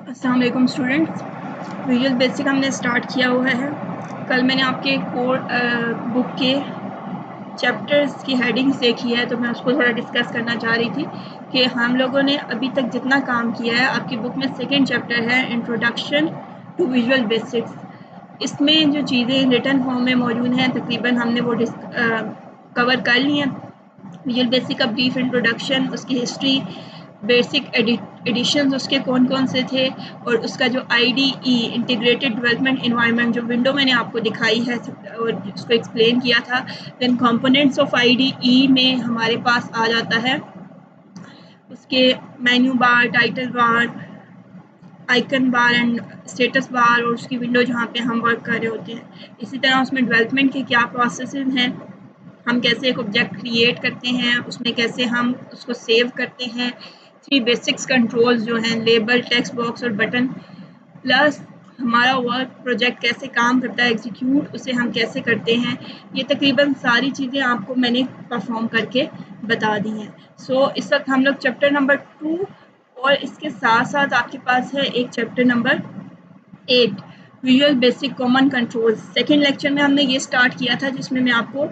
अस्सलाम वालेकुम students. Visual basic हमने स्टार्ट किया हुआ है। कल मैंने आपके बुक के चैप्टर्स की हेडिंग्स देखी है, तो मैं उसको थोड़ा डिस्कस करना चाह रही थी कि हम लोगों ने अभी तक जितना काम किया है, आपकी बुक में सेकंड चैप्टर है इंट्रोडक्शन टू विजुअल बेसिक्स। इसमें जो चीज़ें रिटन फॉर्म में मौजूद हैं तकरीबन हमने वो कवर कर ली हैं। विजुअल बेसिक का ब्रीफ इंट्रोडक्शन, उसकी हिस्ट्री, बेसिक एडिशंस उसके कौन कौन से थे, और उसका जो IDE इंटीग्रेटेड डेवलपमेंट इन्वायरमेंट जो विंडो मैंने आपको दिखाई है और उसको एक्सप्लेन किया था। देन कंपोनेंट्स ऑफ IDE में हमारे पास आ जाता है उसके menu bar, title bar, icon bar and status bar, और उसकी विंडो जहाँ पे हम वर्क कर रहे होते हैं। इसी तरह उसमें डेवलपमेंट के क्या प्रोसेस हैं, हम कैसे एक ऑब्जेक्ट क्रिएट करते हैं, उसमें कैसे हम उसको सेव करते हैं, 3 बेसिक्स कंट्रोल्स जो हैं लेबल, टेक्स्ट बॉक्स और बटन, प्लस हमारा वर्क प्रोजेक्ट कैसे काम करता है, एग्जीक्यूट उसे हम कैसे करते हैं। ये तकरीबन सारी चीज़ें आपको मैंने परफॉर्म करके बता दी हैं। सो इस वक्त हम लोग चैप्टर नंबर 2 और इसके साथ साथ आपके पास है एक chapter number 8 visual basic common controls. Second lecture में हमने ये स्टार्ट किया था जिसमें मैं आपको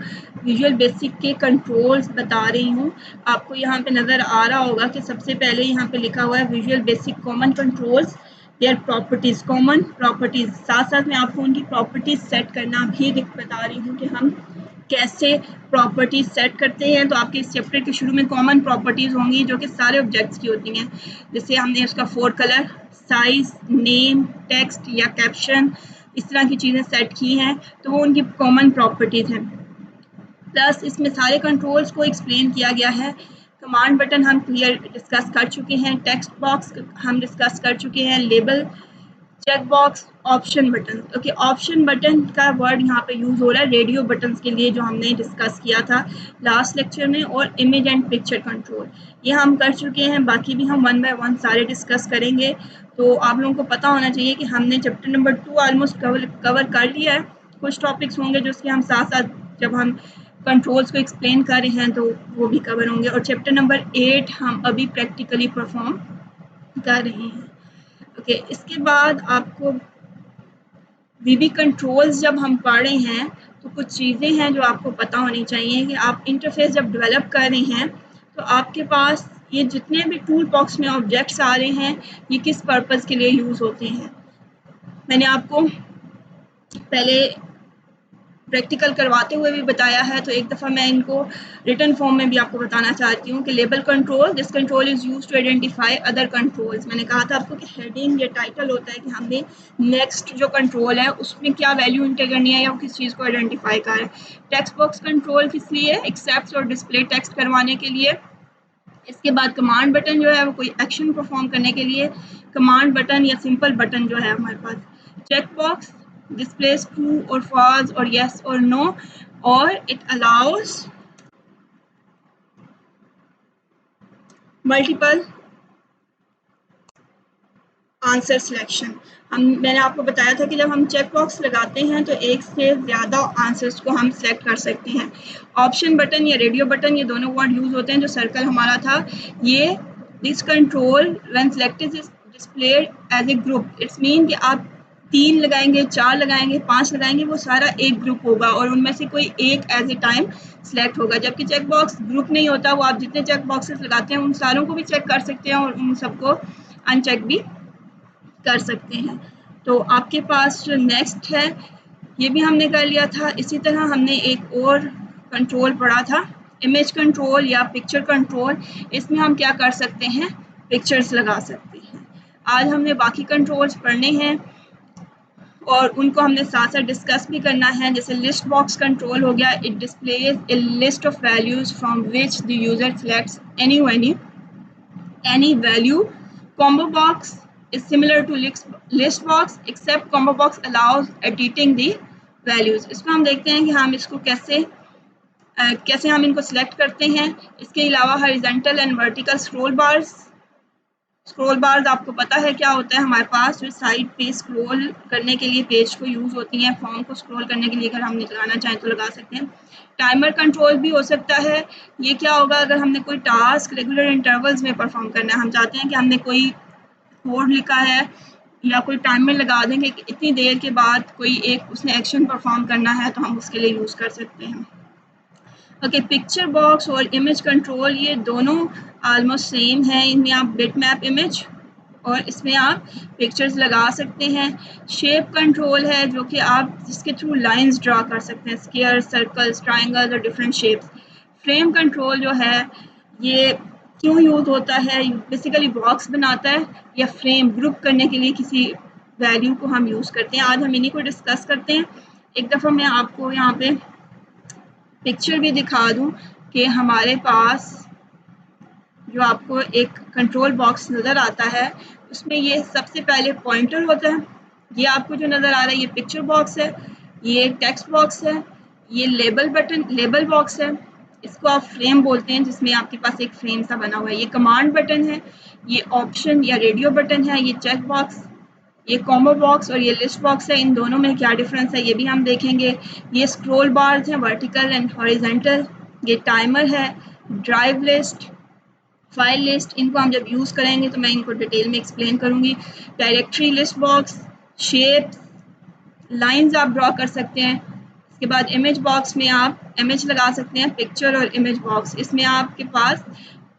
विजुअल बेसिक के कंट्रोल्स बता रही हूँ। आपको यहाँ पे नज़र आ रहा होगा कि सबसे पहले यहाँ पे लिखा हुआ है visual basic common controls, their properties, common properties. साथ साथ मैं आपको उनकी प्रॉपर्टीज़ सेट करना भी बता रही हूँ कि हम कैसे प्रॉपर्टीज सेट करते हैं। तो आपके इस चैप्टर के शुरू में कॉमन प्रॉपर्टीज होंगी जो कि सारे ऑब्जेक्ट्स की होती हैं। जैसे हमने उसका 4 कलर, साइज, नेम, टेक्स्ट या कैप्शन, इस तरह की चीज़ें सेट की हैं, तो वो उनकी कॉमन प्रॉपर्टीज हैं। प्लस इसमें सारे कंट्रोल्स को एक्सप्लेन किया गया है। कमांड बटन हम क्लियर डिस्कस कर चुके हैं, टेक्स्ट बॉक्स हम डिस्कस कर चुके हैं, label, check box, option button. Okay, option button का वर्ड यहाँ पे यूज़ हो रहा है रेडियो बटन्स के लिए जो हमने डिस्कस किया था लास्ट लेक्चर में, और इमेज एंड पिक्चर कंट्रोल ये हम कर चुके हैं। बाकी भी हम 1 बाय 1 सारे डिस्कस करेंगे। तो आप लोगों को पता होना चाहिए कि हमने चैप्टर नंबर 2 ऑलमोस्ट कवर कर लिया है। कुछ टॉपिक्स होंगे जो उसके हम साथ साथ जब हम कंट्रोल्स को एक्सप्लेन कर रहे हैं तो वो भी कवर होंगे, और चैप्टर नंबर 8 हम अभी प्रैक्टिकली परफॉर्म कर रहे हैं। ओके, इसके बाद आपको VB कंट्रोल्स जब हम पढ़ रहे हैं तो कुछ चीज़ें हैं जो आपको पता होनी चाहिए कि आप इंटरफेस जब डेवलप कर रहे हैं तो आपके पास ये जितने भी टूल बॉक्स में ऑब्जेक्ट्स आ रहे हैं ये किस पर्पज़ के लिए यूज़ होते हैं। मैंने आपको पहले प्रैक्टिकल करवाते हुए भी बताया है, तो एक दफ़ा मैं इनको रिटन फॉर्म में भी आपको बताना चाहती हूँ कि label control, this control is use to identify other controls. मैंने कहा था आपको कि हेडिंग या टाइटल होता है कि हमने नेक्स्ट जो कंट्रोल है उसमें क्या वैल्यू इंटर करनी है या वो किस चीज़ को आइडेंटिफाई कर है। टेक्स्ट बॉक्स कंट्रोल किस लिए, एक्सेप्ट और डिस्प्ले टेक्स्ट करवाने के लिए। इसके बाद कमांड बटन जो है वो कोई एक्शन परफॉर्म करने के लिए, कमांड बटन या सिंपल बटन जो है हमारे पास। Check box displays true or false or yes or no, or it allows multiple answer selection. मैंने आपको बताया था कि जब हम चेक बॉक्स लगाते हैं तो एक से ज़्यादा आंसर्स को हम सेलेक्ट कर सकते हैं। ऑप्शन बटन या रेडियो बटन ये दोनों वर्ड यूज़ होते हैं। जो सर्कल हमारा था ये this control when selected is displayed as a group, it's mean कि आप 3 लगाएंगे, 4 लगाएंगे, 5 लगाएंगे, वो सारा एक ग्रुप होगा और उनमें से कोई एक एज ए टाइम सिलेक्ट होगा। जबकि चेक बॉक्स ग्रुप नहीं होता, वो आप जितने चेक बॉक्सेस लगाते हैं उन सारों को भी चेक कर सकते हैं और उन सबको अनचेक भी कर सकते हैं। तो आपके पास जो नेक्स्ट है ये भी हमने कर लिया था। इसी तरह हमने एक और कंट्रोल पढ़ा था इमेज कंट्रोल या पिक्चर कंट्रोल। इसमें हम क्या कर सकते हैं, पिक्चर्स लगा सकते हैं। आज हमने बाकी कंट्रोल्स पढ़ने हैं और उनको हमने साथ साथ डिस्कस भी करना है। जैसे लिस्ट बॉक्स कंट्रोल हो गया, it displays A list of values from which the user selects any value. Combo box is similar to list box except combo box allows editing the values. इसमें हम देखते हैं कि हम इसको कैसे हम इनको सिलेक्ट करते हैं। इसके अलावा horizontal and vertical scroll bars आपको पता है क्या होता है, हमारे पास जो साइड पे स्क्रॉल करने के लिए पेज को यूज़ होती हैं, फॉर्म को स्क्रॉल करने के लिए अगर हम लगाना चाहें तो लगा सकते हैं। टाइमर कंट्रोल भी हो सकता है। ये क्या होगा, अगर हमने कोई टास्क रेगुलर इंटरवल्स में परफॉर्म करना है, हम चाहते हैं कि हमने कोई कोड लिखा है या कोई टाइमर लगा देंगे कि इतनी देर के बाद कोई एक उसने एक्शन परफॉर्म करना है तो हम उसके लिए यूज़ कर सकते हैं। ओके, पिक्चर बॉक्स और इमेज कंट्रोल ये दोनों ऑलमोस्ट सेम है। इनमें आप बिट मैप इमेज और इसमें आप पिक्चर्स लगा सकते हैं। शेप कंट्रोल है जो कि आप जिसके थ्रू लाइंस ड्रा कर सकते हैं, स्क्वायर, सर्कल्स, ट्रायंगल्स और डिफरेंट शेप्स। फ्रेम कंट्रोल जो है ये क्यों यूज़ होता है, बेसिकली बॉक्स बनाता है या फ्रेम ग्रुप करने के लिए किसी वैल्यू को हम यूज़ करते हैं। आज हम इन्हीं को डिस्कस करते हैं। एक दफ़ा मैं आपको यहाँ पे पिक्चर भी दिखा दूँ कि हमारे पास जो आपको एक कंट्रोल बॉक्स नज़र आता है उसमें ये सबसे पहले पॉइंटर होता है। ये आपको जो नज़र आ रहा है ये पिक्चर बॉक्स है, ये टेक्स्ट बॉक्स है, ये लेबल बॉक्स है, इसको आप फ्रेम बोलते हैं जिसमें आपके पास एक फ्रेम सा बना हुआ है। ये कमांड बटन है, ये ऑप्शन या रेडियो बटन है, ये चेक बॉक्स, ये कॉम्बो बॉक्स और ये लिस्ट बॉक्स है। इन दोनों में क्या डिफरेंस है ये भी हम देखेंगे। ये स्क्रॉल बार्स हैं, वर्टिकल एंड हॉरिजॉन्टल। ये टाइमर है, ड्राइव लिस्ट, फाइल लिस्ट, इनको हम जब यूज़ करेंगे तो मैं इनको डिटेल में एक्सप्लेन करूँगी। Directory list box, shapes, lines आप ड्रॉ कर सकते हैं। इसके बाद इमेज बॉक्स में आप इमेज लगा सकते हैं, पिक्चर और इमेज बॉक्स, इसमें आपके पास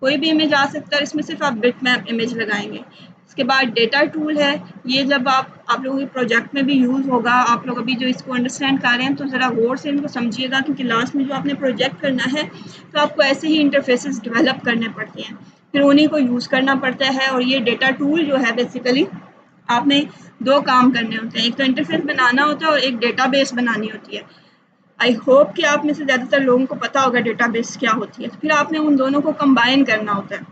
कोई भी इमेज आ सकता है, इसमें सिर्फ आप बिट मैप इमेज लगाएंगे। इसके बाद डेटा टूल है, ये जब आप लोगों के प्रोजेक्ट में भी यूज़ होगा। आप लोग अभी जो इसको अंडरस्टैंड कर रहे हैं तो ज़रा गौर से इनको समझिएगा, क्योंकि लास्ट में जो आपने प्रोजेक्ट करना है तो आपको ऐसे ही इंटरफेसेस डेवलप करने पड़ते हैं, फिर उन्हीं को यूज़ करना पड़ता है। और ये डेटा टूल जो है बेसिकली आपने दो काम करने होते हैं, एक तो इंटरफेस बनाना होता है और एक डेटाबेस बनानी होती है। आई होप कि आप में से ज़्यादातर लोगों को पता होगा डेटाबेस क्या होती है। फिर आपने उन दोनों को कंबाइन करना होता है,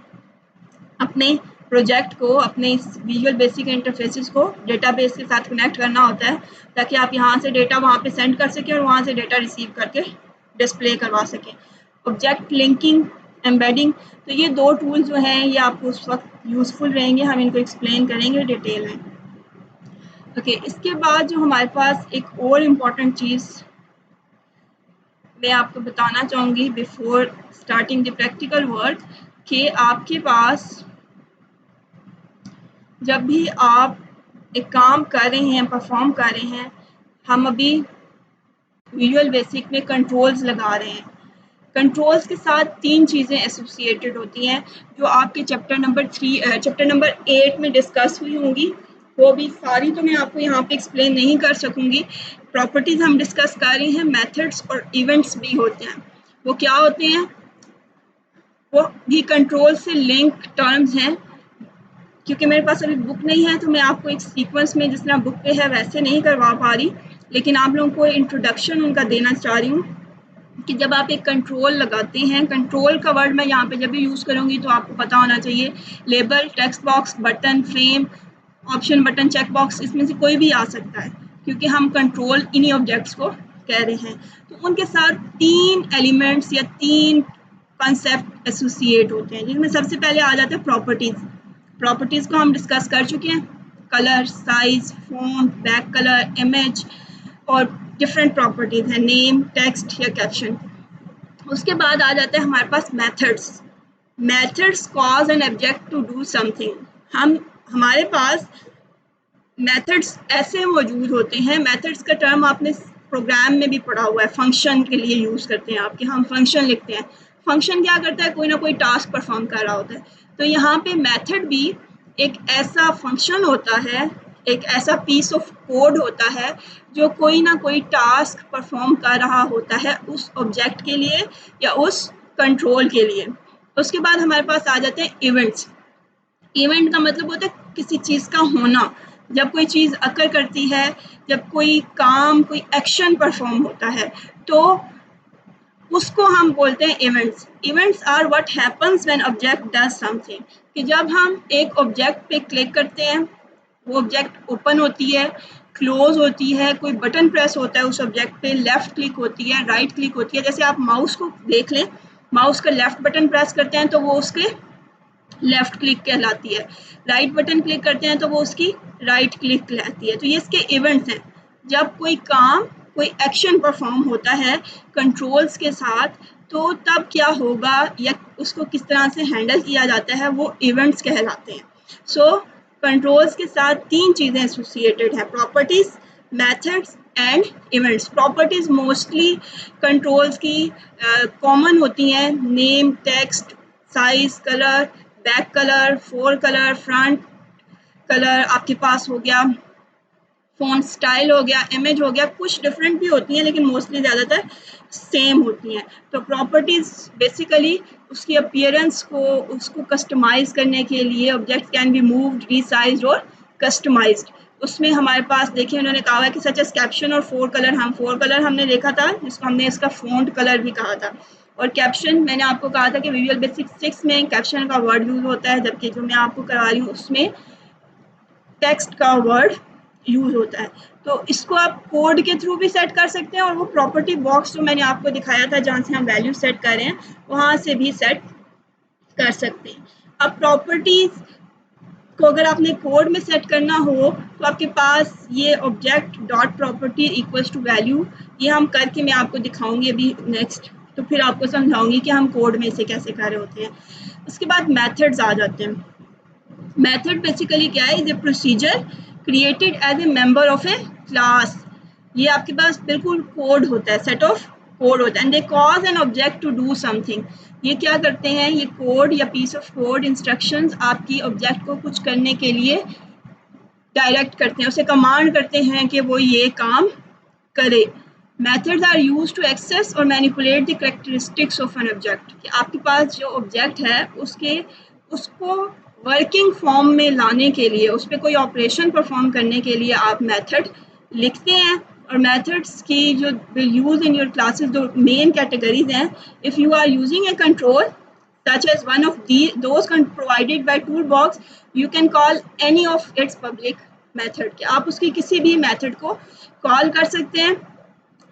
अपने प्रोजेक्ट को, अपने विजुअल बेसिक इंटरफेसेस को डेटाबेस के साथ कनेक्ट करना होता है, ताकि आप यहाँ से डेटा वहाँ पे सेंड कर सकें और वहाँ से डेटा रिसीव करके डिस्प्ले करवा सकें। ऑब्जेक्ट लिंकिंग, एम्बेडिंग, तो ये दो टूल जो हैं ये आपको उस वक्त यूज़फुल रहेंगे, हम इनको एक्सप्लेन करेंगे डिटेल में। ओके, इसके बाद जो हमारे पास एक और इम्पॉर्टेंट चीज़ मैं आपको बताना चाहूँगी before starting the practical work, कि आपके पास जब भी आप एक काम कर रहे हैं, परफॉर्म कर रहे हैं, हम अभी विजुअल बेसिक में कंट्रोल्स लगा रहे हैं। कंट्रोल्स के साथ तीन चीज़ें एसोसिएटेड होती हैं जो आपके चैप्टर नंबर 8 में डिस्कस हुई होंगी। वो भी सारी तो मैं आपको यहाँ पे एक्सप्लेन नहीं कर सकूँगी। प्रॉपर्टीज़ हम डिस्कस कर रहे हैं, मेथड्स और इवेंट्स भी होते हैं। वो क्या होते हैं? वो भी कंट्रोल से लिंक टर्म्स हैं। क्योंकि मेरे पास अभी बुक नहीं है तो मैं आपको एक सीक्वेंस में जिस तरह बुक पे है वैसे नहीं करवा पा रही, लेकिन आप लोगों को इंट्रोडक्शन उनका देना चाह रही हूँ कि जब आप एक कंट्रोल लगाते हैं, कंट्रोल का वर्ड मैं यहाँ पे जब भी यूज़ करूँगी तो आपको पता होना चाहिए label, text box, button, frame, option button, check box, इसमें से कोई भी आ सकता है क्योंकि हम कंट्रोल इन्हीं ऑब्जेक्ट्स को कह रहे हैं। तो उनके साथ तीन एलिमेंट्स या तीन कॉन्सेप्ट एसोसिएट होते हैं, जिनमें सबसे पहले आ जाता है प्रॉपर्टीज़। प्रॉपर्टीज़ को हम डिस्कस कर चुके हैं, colour, size, font, back colour, image और डिफरेंट प्रॉपर्टीज़ हैं, नेम, टेक्स्ट या कैप्शन। उसके बाद आ जाता है हमारे पास methods. Methods cause an object to do something. हमारे पास मेथड्स ऐसे मौजूद होते हैं, मेथड्स का टर्म आपने प्रोग्राम में भी पढ़ा हुआ है, फंक्शन के लिए यूज़ करते हैं आप, कि हम फंक्शन लिखते हैं। फंक्शन क्या करता है? कोई ना कोई टास्क परफॉर्म कर रहा होता है। तो यहाँ पे मेथड भी एक ऐसा फंक्शन होता है, एक ऐसा पीस ऑफ कोड होता है जो कोई ना कोई टास्क परफॉर्म कर रहा होता है उस ऑब्जेक्ट के लिए या उस कंट्रोल के लिए। उसके बाद हमारे पास आ जाते हैं इवेंट्स। इवेंट का मतलब होता है किसी चीज़ का होना, जब कोई चीज़ अकर करती है, जब कोई काम, कोई एक्शन परफॉर्म होता है तो उसको हम बोलते हैं events. Events are what happens when object does something, कि जब हम एक ऑब्जेक्ट पे क्लिक करते हैं, वो ऑब्जेक्ट ओपन होती है, क्लोज होती है, कोई बटन प्रेस होता है उस ऑब्जेक्ट पे, लेफ्ट क्लिक होती है, राइट क्लिक होती है। जैसे आप माउस को देख लें, माउस का लेफ्ट बटन प्रेस करते हैं तो वो उसके लेफ्ट क्लिक कहलाती है, राइट बटन क्लिक करते हैं तो वो उसकी राइट क्लिक कहलाती है। तो ये इसके इवेंट्स हैं। जब कोई काम, कोई एक्शन परफॉर्म होता है कंट्रोल्स के साथ, तो तब क्या होगा या उसको किस तरह से हैंडल किया जाता है, वो इवेंट्स कहलाते हैं। सो कंट्रोल्स के साथ तीन चीज़ें एसोसिएटेड हैं, properties, methods and events. Properties mostly controls की कॉमन होती हैं, name, text, size, colour, back colour, four colour, front colour आपके पास हो गया, फ़ॉन्ट स्टाइल हो गया, इमेज हो गया, कुछ डिफरेंट भी होती हैं लेकिन मोस्टली ज़्यादातर सेम होती हैं। तो प्रॉपर्टीज़ बेसिकली उसकी अपीयरेंस को उसको कस्टमाइज़ करने के लिए ऑब्जेक्ट कैन बी मूव्ड, रीसाइज्ड और कस्टमाइज्ड। उसमें हमारे पास देखिए उन्होंने कहा है कि सच एज कैप्शन और फोर कलर हमने देखा था, जिसको हमने इसका फ़ॉन्ट कलर भी कहा था। और कैप्शन मैंने आपको कहा था कि विजुअल बेसिक 6 में कैप्शन का वर्ड यूज़ होता है, जबकि जो मैं आपको करवा रही हूँ उसमें टेक्स्ट का वर्ड यूज होता है। तो इसको आप कोड के थ्रू भी सेट कर सकते हैं और वो प्रॉपर्टी बॉक्स जो मैंने आपको दिखाया था जहाँ से हम वैल्यू सेट कर रहे हैं वहाँ से भी सेट कर सकते हैं। अब प्रॉपर्टीज को अगर आपने कोड में सेट करना हो तो आपके पास ये object dot property equals to value, ये हम करके मैं आपको दिखाऊंगी अभी नेक्स्ट, तो फिर आपको समझाऊंगी कि हम कोड में इसे कैसे कर रहे होते हैं। उसके बाद मेथड्स आ जाते हैं। मेथड बेसिकली क्या है, is a procedure created as a member of a class. ये आपके पास बिल्कुल कोड होता है, सेट ऑफ कोड होता है, and they cause an object to do something. ये क्या करते हैं, ये कोड या पीस ऑफ कोड इंस्ट्रक्शंस आपकी ऑब्जेक्ट को कुछ करने के लिए डायरेक्ट करते हैं, उसे कमांड करते हैं कि वो ये काम करे। Methods are used to access or manipulate the characteristics of an object। कि आपके पास जो ऑब्जेक्ट है उसको वर्किंग फॉर्म में लाने के लिए, उस पर कोई ऑपरेशन परफॉर्म करने के लिए आप मेथड लिखते हैं। और मेथड्स की जो will use in your classes दो मेन कैटेगरीज हैं। If you are using a control such as one of those provided by toolbox, you can call any of its public method। कि आप उसकी किसी भी मेथड को कॉल कर सकते हैं।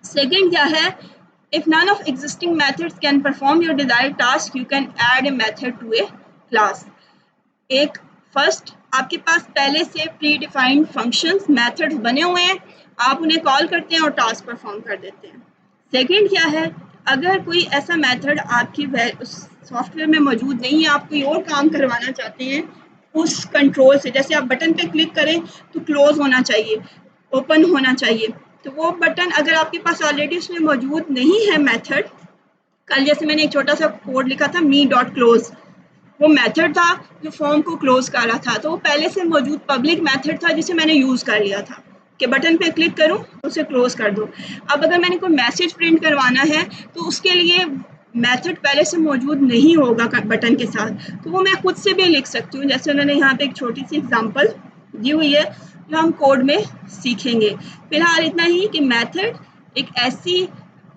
सेकेंड क्या है, if none of existing methods can perform your desired task, you can add a method to a class। एक फर्स्ट आपके पास पहले से प्री डिफाइंड फंक्शंस मेथड्स बने हुए हैं, आप उन्हें कॉल करते हैं और टास्क परफॉर्म कर देते हैं। सेकंड क्या है, अगर कोई ऐसा मेथड आपकी सॉफ्टवेयर में मौजूद नहीं है, आप कोई और काम करवाना चाहते हैं उस कंट्रोल से, जैसे आप बटन पे क्लिक करें तो क्लोज होना चाहिए, ओपन होना चाहिए, तो वो बटन अगर आपके पास ऑलरेडी उसमें मौजूद नहीं है मेथड, कल जैसे मैंने एक छोटा सा कोड लिखा था मी डॉट क्लोज, वो मेथड था जो फॉर्म को क्लोज कर रहा था, तो वो पहले से मौजूद पब्लिक मेथड था जिसे मैंने यूज़ कर लिया था कि बटन पे क्लिक करूं तो उसे क्लोज कर दो। अब अगर मैंने कोई मैसेज प्रिंट करवाना है तो उसके लिए मेथड पहले से मौजूद नहीं होगा बटन के साथ, तो वो मैं खुद से भी लिख सकती हूँ। जैसे उन्होंने यहाँ पे एक छोटी सी एग्जांपल दी हुई है जो हम कोड में सीखेंगे। फिलहाल इतना ही कि मेथड एक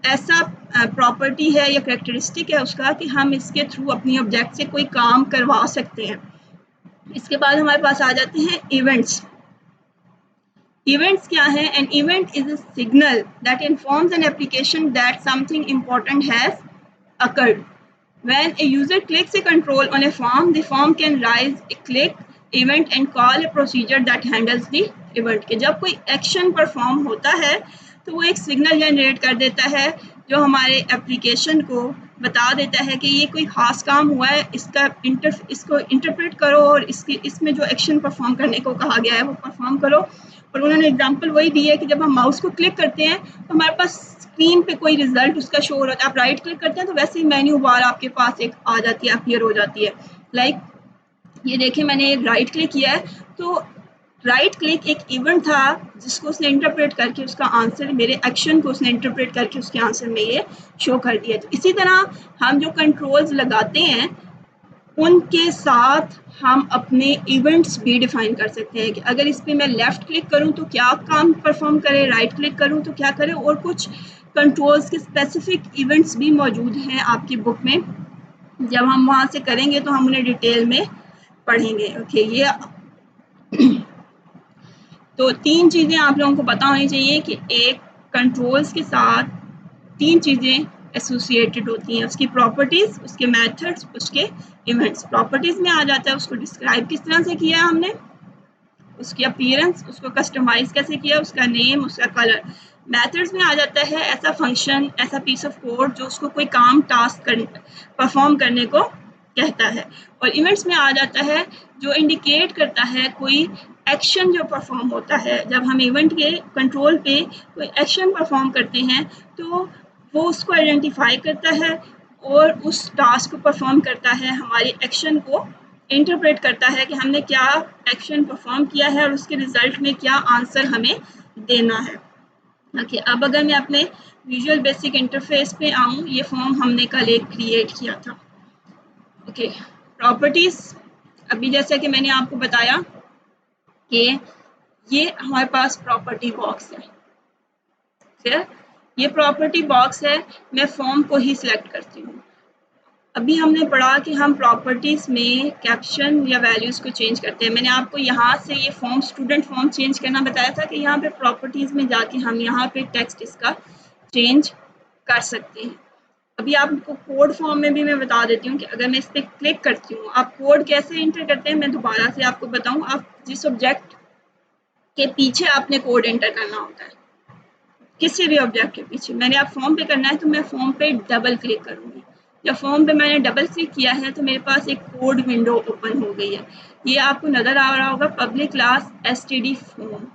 ऐसा प्रॉपर्टी है या करेक्टरिस्टिक है उसका कि हम इसके थ्रू अपनी ऑब्जेक्ट से कोई काम करवा सकते हैं। इसके बाद हमारे पास आ जाते हैं इवेंट्स। इवेंट्स क्या है, an event is a signal that informs an application that something important has occurred. When a user clicks a control on a form, the form can raise a click event and call a procedure that handles the event। कि जब कोई action perform होता है तो वो एक signal generate कर देता है जो हमारे एप्लीकेशन को बता देता है कि ये कोई खास काम हुआ है, इसको इंटरप्रेट करो और इसमें जो एक्शन परफॉर्म करने को कहा गया है वो परफॉर्म करो। और उन्होंने एग्जांपल वही दी है कि जब हम माउस को क्लिक करते हैं तो हमारे पास स्क्रीन पे कोई रिजल्ट उसका शो हो रहा है, आप राइट क्लिक करते हैं तो वैसे ही मेन्यू बार आपके पास एक आ जाती है, अपीयर हो जाती है। लाइक ये देखिए मैंने राइट क्लिक किया है तो राइट क्लिक एक इवेंट था जिसको उसने इंटरप्रेट करके उसका आंसर, मेरे एक्शन को उसने इंटरप्रेट करके उसके आंसर में ये शो कर दिया। तो इसी तरह हम जो कंट्रोल्स लगाते हैं उनके साथ हम अपने इवेंट्स भी डिफाइन कर सकते हैं कि अगर इस पर मैं लेफ़्ट क्लिक करूं तो क्या काम परफॉर्म करे, राइट क्लिक करूं तो क्या करे, और कुछ कंट्रोल्स के स्पेसिफिक इवेंट्स भी मौजूद हैं आपकी बुक में। जब हम वहाँ से करेंगे तो हम उन्हें डिटेल में पढ़ेंगे। ओके, ये तो तीन चीज़ें आप लोगों को पता होनी चाहिए कि एक कंट्रोल्स के साथ तीन चीज़ें एसोसिएटेड होती हैं, उसकी प्रॉपर्टीज़, उसके मेथड्स, उसके इवेंट्स। प्रॉपर्टीज़ में आ जाता है उसको डिस्क्राइब किस तरह से किया है हमने, उसकी अपीयरेंस, उसको कस्टमाइज कैसे किया, उसका नेम, उसका कलर। मेथड्स में आ जाता है ऐसा फंक्शन, ऐसा पीस ऑफ कोड जो उसको कोई काम टास्क परफॉर्म करने को कहता है, और इवेंट्स में आ जाता है जो इंडिकेट करता है कोई एक्शन जो परफॉर्म होता है। जब हम इवेंट के कंट्रोल पे कोई एक्शन परफॉर्म करते हैं तो वो उसको आइडेंटिफाई करता है और उस टास्क को परफॉर्म करता है, हमारी एक्शन को इंटरप्रेट करता है कि हमने क्या एक्शन परफॉर्म किया है और उसके रिजल्ट में क्या आंसर हमें देना है। ओके, अब अगर मैं अपने विजुअल बेसिक इंटरफेस पे आऊँ, ये फॉर्म हमने कल एक क्रिएट किया था। ओके, प्रॉपर्टीज, अभी जैसे कि मैंने आपको बताया कि ये हमारे पास प्रॉपर्टी बॉक्स है। फिर ये प्रॉपर्टी बॉक्स है, मैं फॉर्म को ही सिलेक्ट करती हूँ। अभी हमने पढ़ा कि हम प्रॉपर्टीज में कैप्शन या वैल्यूज को चेंज करते हैं। मैंने आपको यहाँ से ये फॉर्म, स्टूडेंट फॉर्म चेंज करना बताया था कि यहाँ पे प्रॉपर्टीज में जाके हम यहाँ पे टेक्स्ट इसका चेंज कर सकते हैं। अभी आपको कोड फॉर्म में भी मैं बता देती हूँ कि अगर मैं इस पर क्लिक करती हूँ, आप कोड कैसे एंटर करते हैं मैं दोबारा से आपको बताऊँ। आप जिस ऑब्जेक्ट के पीछे आपने कोड एंटर करना होता है, किसी भी ऑब्जेक्ट के पीछे, मैंने आप फॉर्म पे करना है तो मैं फॉर्म पे डबल क्लिक करूँगी। जब फॉर्म पे मैंने डबल क्लिक किया है तो मेरे पास एक कोड विंडो ओपन हो गई है। ये आपको नज़र आ रहा होगा, पब्लिक क्लास एसटीडी फॉर्म।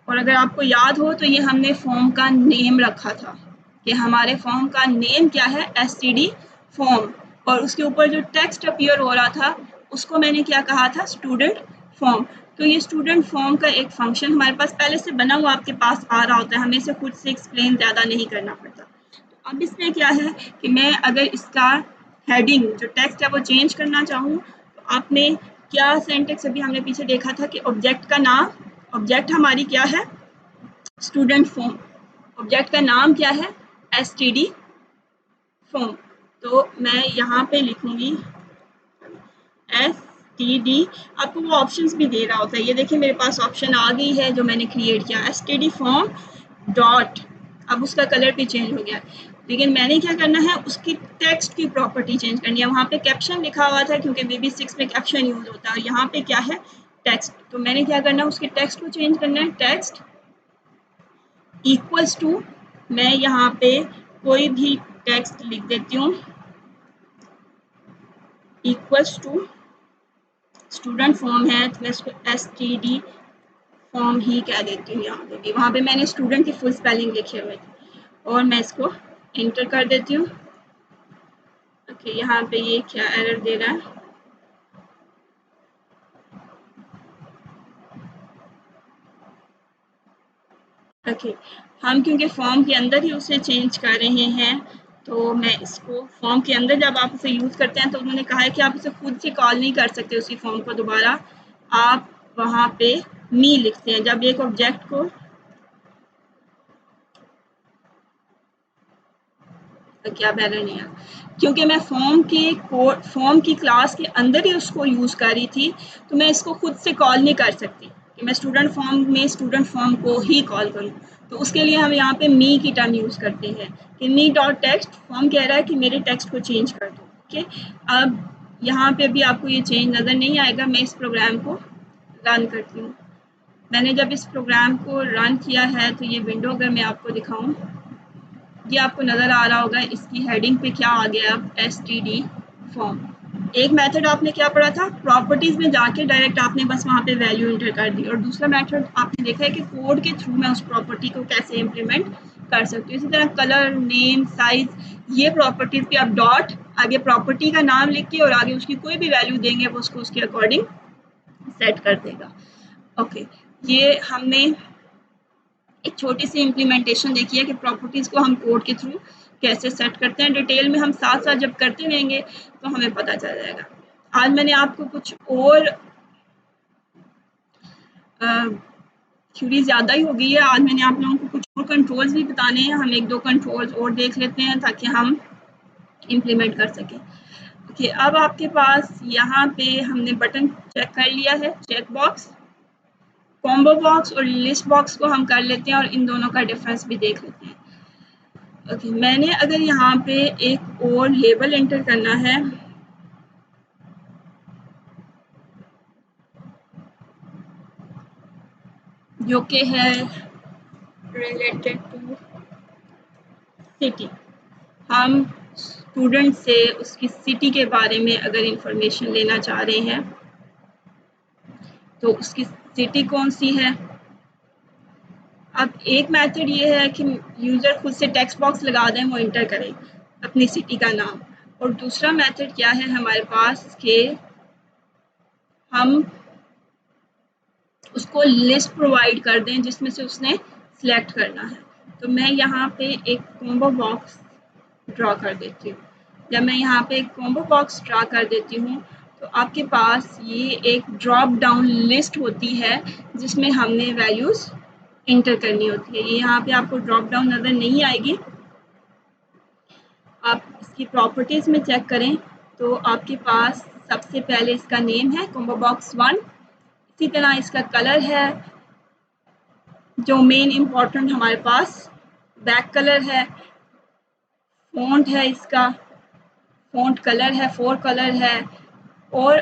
और अगर आपको याद हो तो ये हमने फॉर्म का नेम रखा था कि हमारे फॉर्म का नेम क्या है, एसटीडी फॉर्म, और उसके ऊपर जो टेक्स्ट अपीयर हो रहा था उसको मैंने क्या कहा था, स्टूडेंट फॉर्म। तो ये स्टूडेंट फॉर्म का एक फंक्शन हमारे पास पहले से बना हुआ आपके पास आ रहा होता है, हमें इसे खुद से एक्सप्लेन ज़्यादा नहीं करना पड़ता। तो अब इसमें क्या है कि मैं अगर इसका हेडिंग जो टेक्स्ट है वो चेंज करना चाहूँ तो आपने क्या सेंटेक्स अभी हमने पीछे देखा था कि ऑब्जेक्ट का नाम, ऑब्जेक्ट हमारी क्या है, स्टूडेंट फॉर्म, ऑब्जेक्ट का नाम क्या है, एसटीडी फॉर्म। तो मैं यहाँ पे लिखूंगी एसटीडी, आपको वो ऑप्शंस भी दे रहा होता है। ये देखिए मेरे पास ऑप्शन आ गई है जो मैंने क्रिएट किया, एसटीडी फॉर्म डॉट, अब उसका कलर भी चेंज हो गया, लेकिन मैंने क्या करना है, उसकी टेक्स्ट की प्रॉपर्टी चेंज करनी है। वहाँ पे कैप्शन लिखा हुआ था क्योंकि VB6 में कैप्शन यूज होता है, और यहाँ पे क्या है, टेक्स्ट। तो मैंने क्या करना है, उसके टेक्स्ट को चेंज करना है, टेक्स्ट इक्वल्स टू, मैं यहाँ पे कोई भी टेक्स्ट लिख देती हूँ, इक्वल्स टू स्टूडेंट फॉर्म है तो मैं इसको एसटीडी फॉर्म ही कह देती हूँ। यहाँ पे भी, वहाँ पे मैंने स्टूडेंट की फुल स्पेलिंग लिखे हुए थे, और मैं इसको एंटर कर देती हूँ। ओके, यहाँ पे ये क्या एरर दे रहा है, ओके, हम क्योंकि फॉर्म के अंदर ही उसे चेंज कर रहे हैं तो मैं इसको फॉर्म के अंदर, जब आप उसे यूज़ करते हैं तो उन्होंने कहा है कि आप उसे खुद से कॉल नहीं कर सकते उसी फॉर्म को दोबारा, आप वहाँ पे मी लिखते हैं जब एक ऑब्जेक्ट को, तो क्या एरर नहीं आया, क्योंकि मैं फॉर्म की क्लास के अंदर ही उसको यूज़ कर रही थी, तो मैं इसको खुद से कॉल नहीं कर सकती कि मैं स्टूडेंट फॉर्म में स्टूडेंट फॉर्म को ही कॉल करूँ। तो उसके लिए हम यहाँ पे मी की टर्म यूज़ करते हैं कि मी डॉट टेक्स्ट, फॉर्म कह रहा है कि मेरे टेक्स्ट को चेंज कर दो। ओके, अब यहाँ पे भी आपको ये चेंज नज़र नहीं आएगा। मैं इस प्रोग्राम को रन करती हूँ। मैंने जब इस प्रोग्राम को रन किया है तो ये विंडो अगर मैं आपको दिखाऊँ, ये आपको नज़र आ रहा होगा, इसकी हेडिंग पे क्या आ गया, एसटीडी फॉर्म। एक मेथड आपने क्या पढ़ा था, प्रॉपर्टीज में जाके डायरेक्ट आपने बस वहाँ पे वैल्यू एंटर कर दी, और दूसरा मेथड आपने देखा है कि कोड के थ्रू मैं उस प्रॉपर्टी को कैसे इम्प्लीमेंट कर सकती हूँ। इसी तरह कलर, नेम, साइज, ये प्रॉपर्टीज पे आप डॉट आगे प्रॉपर्टी का नाम लिख के और आगे उसकी कोई भी वैल्यू देंगे वो उसको उसके अकॉर्डिंग सेट कर देगा। ओके, ये हमने एक छोटी सी इम्प्लीमेंटेशन देखी है कि प्रॉपर्टीज़ को हम कोड के थ्रू कैसे सेट करते हैं। डिटेल में हम साथ साथ जब करते रहेंगे तो हमें पता चल जाएगा। आज मैंने आपको कुछ और थ्योरी ज़्यादा ही हो गई है, आज मैंने आप लोगों को कुछ और कंट्रोल्स भी बताने हैं। हम एक दो कंट्रोल्स और देख लेते हैं ताकि हम इम्प्लीमेंट कर सकें। ओके, अब आपके पास यहाँ पे हमने बटन चेक कर लिया है, चेक बॉक्स, कॉम्बो बॉक्स और लिस्ट बॉक्स को हम कर लेते हैं और इन दोनों का डिफरेंस भी देख लेते हैं। ओके, मैंने अगर यहाँ पे एक और लेबल एंटर करना है, जो कि है रिलेटेड टू सिटी, हम स्टूडेंट से उसकी सिटी के बारे में अगर इंफॉर्मेशन लेना चाह रहे हैं तो उसकी सिटी कौन सी है। अब एक मेथड ये है कि यूज़र खुद से टेक्स्ट बॉक्स लगा दें, वो इंटर करें अपनी सिटी का नाम, और दूसरा मेथड क्या है हमारे पास कि हम उसको लिस्ट प्रोवाइड कर दें जिसमें से उसने सिलेक्ट करना है। तो मैं यहाँ पे एक कॉम्बो बॉक्स ड्रॉ कर देती हूँ। जब मैं यहाँ पे एक कॉम्बो बॉक्स ड्रॉ कर देती हूँ तो आपके पास ये एक ड्रॉप डाउन लिस्ट होती है जिसमें हमने वैल्यूज़ इंटर करनी होती है। ये यहाँ पे आपको ड्रॉप डाउन नज़र नहीं आएगी। आप इसकी प्रॉपर्टीज़ में चेक करें तो आपके पास सबसे पहले इसका नेम है कॉम्बो बॉक्स 1। इसी तरह इसका कलर है जो मेन इम्पॉर्टेंट हमारे पास बैक कलर है, फ़ॉन्ट है, इसका फ़ॉन्ट कलर है, 4 कलर है, और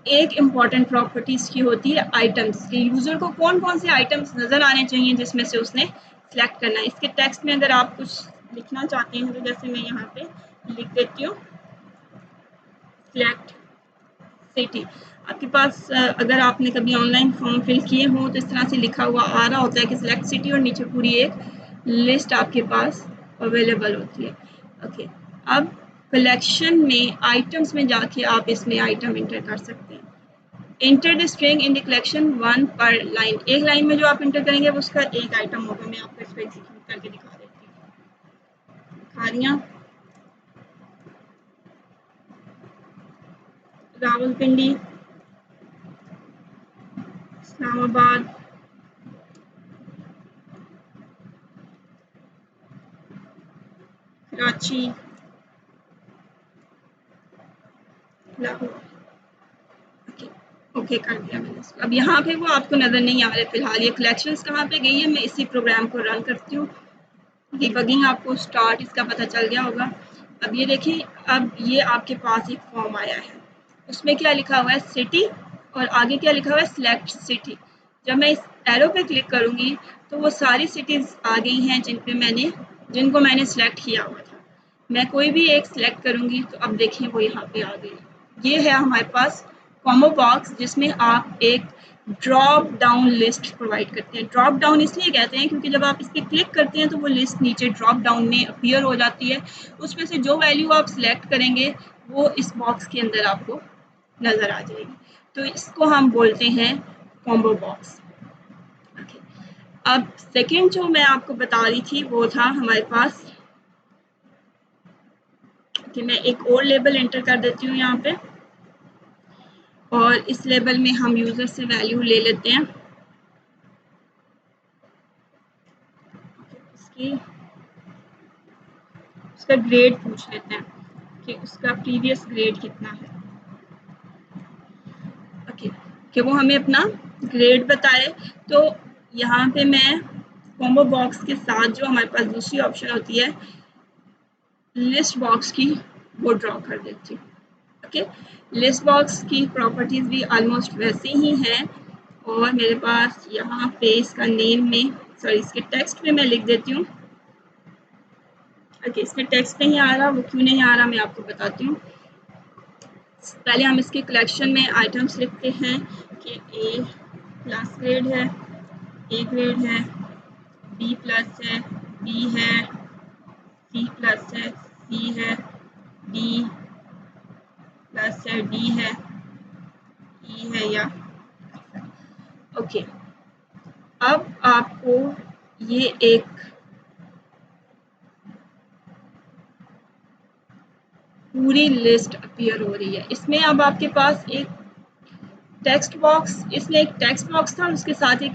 एक इम्पॉर्टेंट प्रॉपर्टी इसकी होती है आइटम्स के। यूज़र को कौन कौन से आइटम्स नज़र आने चाहिए जिसमें से उसने सेलेक्ट करना है। इसके टेक्स्ट में अगर आप कुछ लिखना चाहते हैं तो जैसे मैं यहाँ पे लिख देती हूँ सिलेक्ट सिटी। आपके पास अगर आपने कभी ऑनलाइन फॉर्म फिल किए हों तो इस तरह से लिखा हुआ आ रहा होता है कि सिलेक्ट सिटी, और नीचे पूरी एक लिस्ट आपके पास अवेलेबल होती है। ओके, अब कलेक्शन में आइटम्स में जाके आप इसमें आइटम इंटर कर सकते हैं। Enter the string in the collection 1 पर लाइन। एक लाइन में जो आप इंटर करेंगे वो उसका एक आइटम होगा। मैं आपको इसको एग्जीक्यूट करके दिखा देती हूँ। दिखा रही हूँ। रावलपिंडी, इस्लामाबाद, कराची, लाहौर। ओके कर दिया मैंने इसको। अब यहाँ पे वो आपको नज़र नहीं आ रहे फिलहाल। ये कलेक्शंस कहाँ पे गई है, मैं इसी प्रोग्राम को रन करती हूँ। डिबगिंग आपको स्टार्ट इसका पता चल गया होगा। अब ये देखिए, अब ये आपके पास एक फॉर्म आया है, उसमें क्या लिखा हुआ है सिटी, और आगे क्या लिखा हुआ है सिलेक्ट सिटी। जब मैं इस एरो पे क्लिक करूँगी तो वो सारी सिटीज़ आ गई हैं जिनको मैंने सिलेक्ट किया हुआ था। मैं कोई भी एक सिलेक्ट करूँगी तो अब देखिए वो यहाँ पे आ गई। ये है हमारे पास कॉम्बो बॉक्स जिसमें आप एक ड्रॉप डाउन लिस्ट प्रोवाइड करते हैं। ड्रॉप डाउन इसलिए कहते हैं क्योंकि जब आप इस पर क्लिक करते हैं तो वो लिस्ट नीचे ड्रॉप डाउन में अपीयर हो जाती है। उसमें से जो वैल्यू आप सिलेक्ट करेंगे वो इस बॉक्स के अंदर आपको नज़र आ जाएगी। तो इसको हम बोलते हैं कॉम्बो बॉक्स। अब सेकंड जो मैं आपको बता रही थी वो था हमारे पास कि मैं एक और लेबल एंटर कर देती हूँ यहाँ पे, और इस लेबल में हम यूज़र से वैल्यू ले लेते हैं उसका ग्रेड पूछ लेते हैं कि उसका प्रीवियस ग्रेड कितना है। ओके, कि वो हमें अपना ग्रेड बताए। तो यहाँ पे मैं कॉम्बो बॉक्स के साथ जो हमारे पास दूसरी ऑप्शन होती है लिस्ट बॉक्स की, वो ड्रॉ कर देती हूँ। ओके, लिस्ट बॉक्स की प्रॉपर्टीज़ भी ऑलमोस्ट वैसे ही हैं, और मेरे पास यहाँ पे इसका नेम में इसके टेक्स्ट में मैं लिख देती हूँ। ओके, इसमें टेक्स्ट नहीं आ रहा, वो क्यों नहीं आ रहा मैं आपको बताती हूँ। पहले हम इसके कलेक्शन में आइटम्स लिखते हैं कि ए क्लास ग्रेड है, ए ग्रेड है, बी प्लस है, बी है, सी प्लस है, सी है, डी प्लस है, डी है, ई है या। ओके, अब आपको ये एक पूरी लिस्ट अपीयर हो रही है। इसमें अब आपके पास एक टेक्स्ट बॉक्स, इसमें एक टेक्स्ट बॉक्स था, उसके साथ एक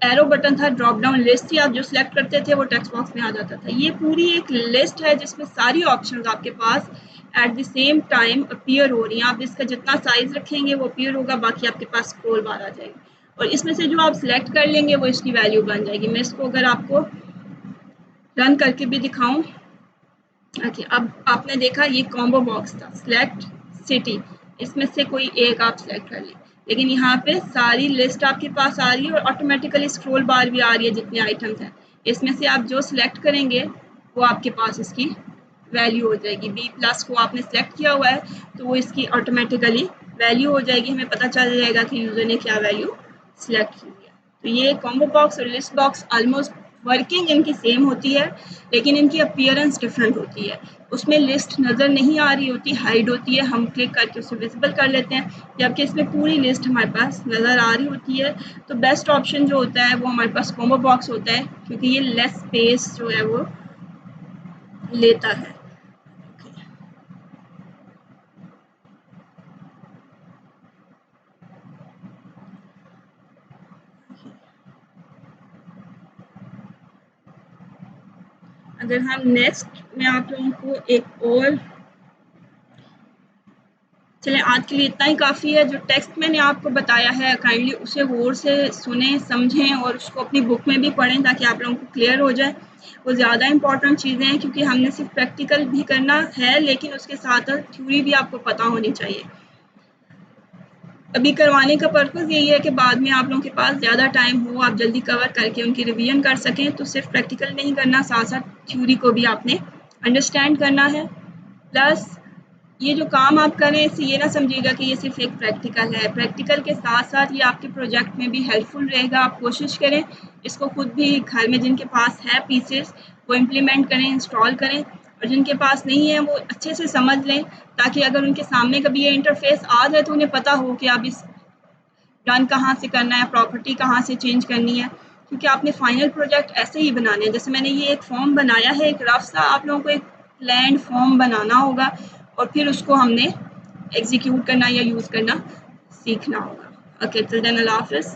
एरो बटन था, ड्रॉप डाउन लिस्ट थी, आप जो सिलेक्ट करते थे वो टेक्स्ट बॉक्स में आ जाता था। ये पूरी एक लिस्ट है जिसमें सारी ऑप्शंस आपके पास at the same time appear हो रही हैं। आप इसका जितना साइज रखेंगे वो अपीयर होगा, बाकी आपके पास स्क्रॉल बार आ जाएगी, और इसमें से जो आप सिलेक्ट कर लेंगे वो इसकी वैल्यू बन जाएगी। मैं इसको अगर आपको रन करके भी दिखाऊं। ओके, अब आपने देखा ये कॉम्बो बॉक्स था सिलेक्ट सिटी, इसमें से कोई एक आप सिलेक्ट कर लें, लेकिन यहाँ पे सारी लिस्ट आपके पास आ रही है और ऑटोमेटिकली स्क्रॉल बार भी आ रही है जितने आइटम्स हैं। इसमें से आप जो सिलेक्ट करेंगे वो आपके पास इसकी वैल्यू हो जाएगी। B+ को आपने सेलेक्ट किया हुआ है तो वो इसकी ऑटोमेटिकली वैल्यू हो जाएगी, हमें पता चल जाएगा कि यूज़र ने क्या वैल्यू सिलेक्ट की है। तो ये कॉम्बो बॉक्स और लिस्ट बॉक्स ऑलमोस्ट वर्किंग इनकी सेम होती है, लेकिन इनकी अपीयरेंस डिफरेंट होती है। उसमें लिस्ट नज़र नहीं आ रही होती, हाइड होती है, हम क्लिक करके उसे विजिबल कर लेते हैं, जबकि इसमें पूरी लिस्ट हमारे पास नज़र आ रही होती है। तो बेस्ट ऑप्शन जो होता है वो हमारे पास कॉम्बो बॉक्स होता है, क्योंकि ये लेस स्पेस जो है वो लेता है। अगर हम नेक्स्ट में आप लोगों को एक और, चलें आज के लिए इतना ही काफ़ी है। जो टेक्स्ट मैंने आपको बताया है काइंडली उसे गौर से सुने समझें और उसको अपनी बुक में भी पढ़ें ताकि आप लोगों को क्लियर हो जाए। वो ज़्यादा इंपॉर्टेंट चीज़ें हैं क्योंकि हमने सिर्फ प्रैक्टिकल भी करना है, लेकिन उसके साथ थ्योरी भी आपको पता होनी चाहिए। अभी करवाने का पर्पज़ यही है कि बाद में आप लोगों के पास ज़्यादा टाइम हो, आप जल्दी कवर करके उनकी रिवीजन कर सकें। तो सिर्फ प्रैक्टिकल नहीं करना, साथ साथ थ्योरी को भी आपने अंडरस्टैंड करना है। प्लस ये जो काम आप करें इससे ये ना समझिएगा कि ये सिर्फ एक प्रैक्टिकल है। प्रैक्टिकल के साथ साथ ये आपके प्रोजेक्ट में भी हेल्पफुल रहेगा। आप कोशिश करें इसको खुद भी घर में जिनके पास है पीसेस वो इम्प्लीमेंट करें, इंस्टॉल करें, और जिनके पास नहीं है वो अच्छे से समझ लें ताकि अगर उनके सामने कभी ये इंटरफेस आ जाए तो उन्हें पता हो कि आप इस डन कहाँ से करना है, प्रॉपर्टी कहाँ से चेंज करनी है, क्योंकि आपने फाइनल प्रोजेक्ट ऐसे ही बनाने हैं। जैसे मैंने ये एक फॉर्म बनाया है, एक रफ सा आप लोगों को एक प्लान फॉर्म बनाना होगा और फिर उसको हमने एग्जीक्यूट करना या यूज़ करना सीखना होगा। ओके, टिल देन अल्लाह हाफ़िज़।